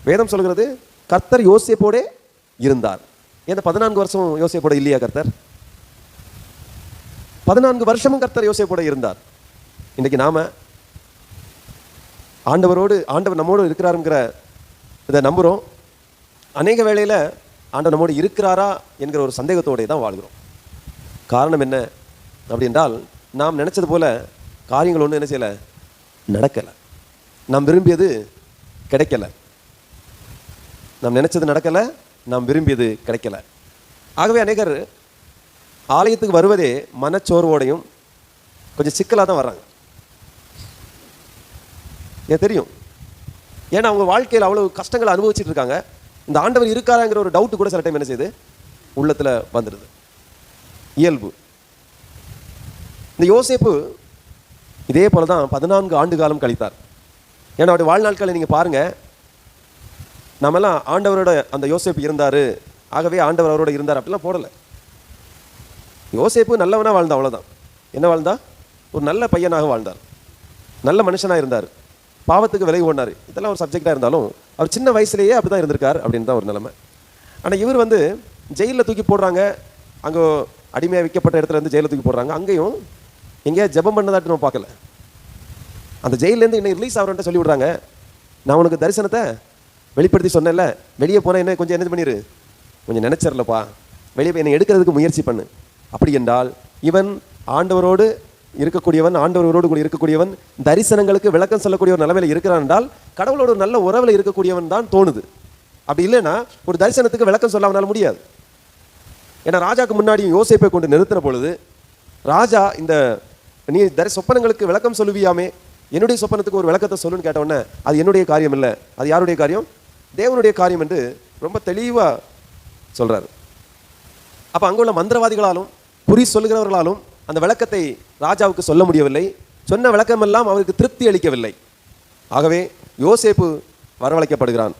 வேதம் சொல்கிறது கர்த்தர் யோசேப்போடே இருந்தார். ஏன்னா 14 வருஷம் யோசேப்போட இல்லையா கர்த்தர்? 14 வருஷமும் கர்த்தர் யோசேப்போட இருந்தார். இன்னைக்கு நாம ஆண்டவர் நம்மோடு இருக்கிறாருங்கிற இதை நம்புகிறோம். அநேக வேளையில் ஆண்டவர் நம்மோடு இருக்கிறாரா என்கிற ஒரு சந்தேகத்தோடு தான் வாழ்கிறோம். காரணம் என்ன அப்படின்றால், நாம் நினச்சது போல காரியங்கள் ஒன்றும் என்ன செய்யலை, நடக்கலை. நாம் விரும்பியது கிடைக்கலை. நாம் நினச்சது நடக்கலை, நாம் விரும்பியது கிடைக்கலை. ஆகவே அநேகர் ஆலயத்துக்கு வருவதே மனச்சோர்வோடையும் கொஞ்சம் சிக்கலாக தான் வர்றாங்க. ஏன் தெரியும்? ஏன்னா அவங்க வாழ்க்கையில் அவ்வளோ கஷ்டங்களை அனுபவிச்சுட்டு இருக்காங்க. இந்த ஆண்டவர் இருக்காராங்கிற ஒரு டவுட்டு கூட சில டைம் என்ன செய்யுது, உள்ளத்தில் வந்துடுது. இயல்பு. இந்த யோசேப்பு இதே போல தான் 14 ஆண்டு காலம் கழித்தார். ஏன்னா அவருடைய வாழ்நாட்களை நீங்கள் பாருங்கள். நம்மெல்லாம் ஆண்டவரோட அந்த யோசேப்பு இருந்தார், ஆகவே ஆண்டவர் அவரோட இருந்தார் அப்படிலாம் போடலை. யோசேப்பு நல்லவனாக வாழ்ந்தா, அவ்வளோதான். என்ன வாழ்ந்தா? ஒரு நல்ல பையனாக வாழ்ந்தார், நல்ல மனுஷனாக இருந்தார், பாவத்துக்கு விலகி ஓடினார். இதெல்லாம் ஒரு சப்ஜெக்டாக இருந்தாலும் அவர் சின்ன வயசுலேயே அப்படி தான் இருந்திருக்கார் அப்படின்னு தான் ஒரு நிலைமை. ஆனால் இவர் ஜெயிலில் தூக்கி போடுறாங்க. அங்கே அடிமையாக விற்கப்பட்ட இடத்துல இருந்து ஜெயிலில் தூக்கி போடுறாங்க. அங்கேயும் எங்கேயா ஜெபம் பண்ணதாட்டு நம்ம பார்க்கல. அந்த ஜெயிலேருந்து இன்னும் ரிலீஸ் ஆகிறன்ட்டு சொல்லி விடுறாங்க, நான் உனக்கு தரிசனத்தை வெளிப்படுத்தி சொன்னேன்ல, வெளியே போனால் என்ன கொஞ்சம் என்ன பண்ணிடு, கொஞ்சம் நினச்சிடலப்பா, வெளியே போய் என்னை எடுக்கிறதுக்கு முயற்சி பண்ணு. அப்படி என்றால் இவன் ஆண்டவரோடு இருக்கக்கூடியவன், ஆண்டவரோடு கூட இருக்கக்கூடியவன், தரிசனங்களுக்கு விளக்கம் சொல்லக்கூடிய ஒரு நிலைமையில் இருக்கிறான் என்றால் கடவுளோட ஒரு நல்ல உறவில் இருக்கக்கூடியவன் தான் தோணுது. அப்படி இல்லைன்னா ஒரு தரிசனத்துக்கு விளக்கம் சொல்ல அவனால் முடியாது. ஏன்னா ராஜாவுக்கு முன்னாடி யோசேப்பை கொண்டு நிறுத்தின பொழுது ராஜா, இந்த நீ சொப்பனங்களுக்கு விளக்கம் சொல்லுவியாமே, என்னுடைய சொப்பனத்துக்கு ஒரு விளக்கத்தை சொல்லுன்னு கேட்டவுடனே அது என்னுடைய காரியம் இல்லை, அது யாருடைய காரியம்? தேவனுடைய காரியம் என்று ரொம்ப தெளிவாக சொல்கிறார். அப்போ அங்குள்ள மந்திரவாதிகளாலும் குறி சொல்லுகிறவர்களாலும் அந்த விளக்கத்தை ராஜாவுக்கு சொல்ல முடியவில்லை. சொன்ன விளக்கமெல்லாம் அவருக்கு திருப்தி அளிக்கவில்லை. ஆகவே யோசேப்பு வரவழைக்கப்படுகிறான்.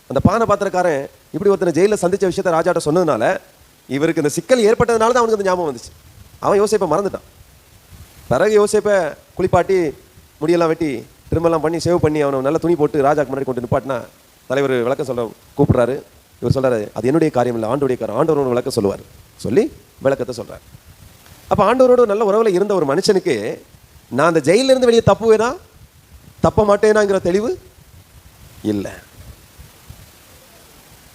அந்த பானை பாத்திரக்காரன் இப்படி ஒருத்தனை ஜெயிலில் சந்தித்த விஷயத்தை ராஜாட்ட சொன்னதுனால இவருக்கு இந்த சிக்கல் ஏற்பட்டதுனால தான் அவனுக்கு அந்த ஞாபகம் வந்துச்சு. அவன் யோசேப்பை மறந்துட்டான். பிறகு யோசேப்பை குளிப்பாட்டி முடியெல்லாம் வெட்டி திரும்பலாம் பண்ணி சேவ் பண்ணி அவனை நல்ல துணி போட்டு ராஜாக்கு முன்னாடி கொண்டு நிப்பாட்டினா தலைவர் விளக்கம் சொல்ல கூப்பிட்றாரு. இவர் சொல்கிறாரு, அது என்னுடைய காரியம் இல்லை, ஆண்டோடைய காரியம், ஆண்டவரோட விளக்கம் சொல்லுவார் சொல்லி விளக்கத்தை சொல்கிறார். அப்போ ஆண்டவரோட நல்ல உறவில் இருந்த ஒரு மனுஷனுக்கு நான் அந்த ஜெயிலிருந்து வெளியே தப்புவேனா தப்ப மாட்டேனாங்கிற தெளிவு இல்லை.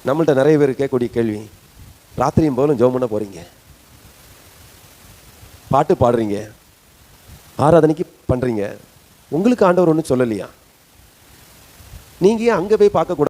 நம்மள்ட்ட நிறைய பேர் கேட்கக்கூடிய கேள்வி, ராத்திரியும் போலும் ஜெபம் பண்ண போகிறீங்க, பாட்டு பாடுறீங்க, ஆராதனைக்கு பண்ணுறீங்க, உங்களுக்கு ஆண்டவர் ஒன்றும் சொல்லலையா? நீங்கள் ஏன் அங்கே போய் பார்க்கக்கூடாது?